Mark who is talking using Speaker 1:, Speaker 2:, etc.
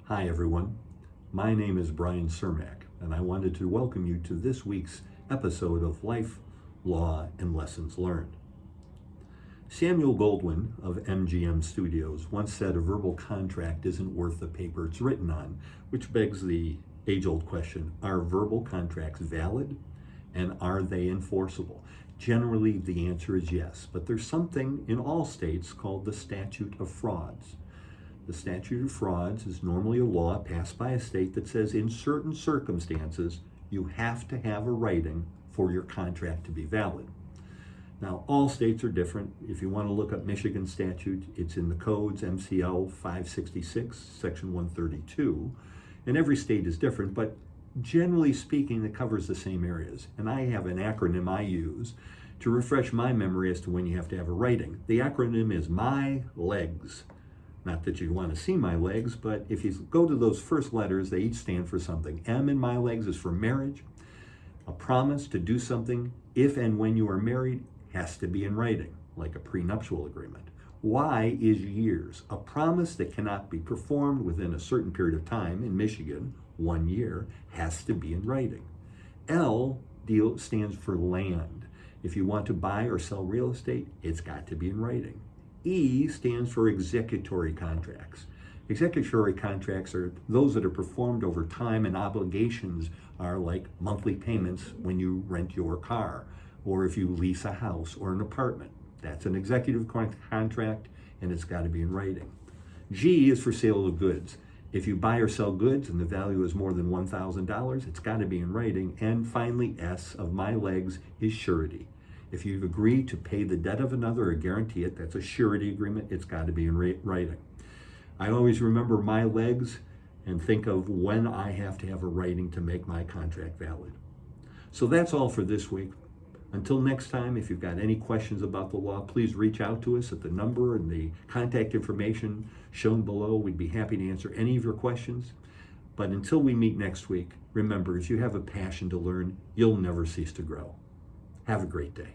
Speaker 1: Hi everyone, my name is Bryan Cermak, and I wanted to welcome you to this week's episode of Life, Law, and Lessons Learned. Samuel Goldwyn of MGM Studios once said a verbal contract isn't worth the paper it's written on, which begs the age-old question, are verbal contracts valid and are they enforceable? Generally, the answer is yes, but there's something in all states called the statute of frauds. The statute of frauds is normally a law passed by a state that says in certain circumstances you have to have a writing for your contract to be valid. Now, all states are different. If you want to look up Michigan statute, it's in the codes, MCL 566, section 132, and every state is different, but generally speaking, it covers the same areas. And I have an acronym I use to refresh my memory as to when you have to have a writing. The acronym is MY LEGS. Not that you'd want to see my legs, but if you go to those first letters, they each stand for something. M in my legs is for marriage. A promise to do something if and when you are married has to be in writing, like a prenuptial agreement. Y is years. A promise that cannot be performed within a certain period of time, in Michigan, 1 year, has to be in writing. L stands for land. If you want to buy or sell real estate, it's got to be in writing. E stands for executory contracts. Executory contracts are those that are performed over time, and obligations are like monthly payments when you rent your car or if you lease a house or an apartment. That's an executive contract, and it's got to be in writing. G is for sale of goods. If you buy or sell goods and the value is more than $1,000, it's got to be in writing. And finally, S of my legs is surety. If you've agreed to pay the debt of another or guarantee it, that's a surety agreement, it's got to be in writing. I always remember my legs and think of when I have to have a writing to make my contract valid. So that's all for this week. Until next time, if you've got any questions about the law, please reach out to us at the number and the contact information shown below. We'd be happy to answer any of your questions. But until we meet next week, remember, if you have a passion to learn, you'll never cease to grow. Have a great day.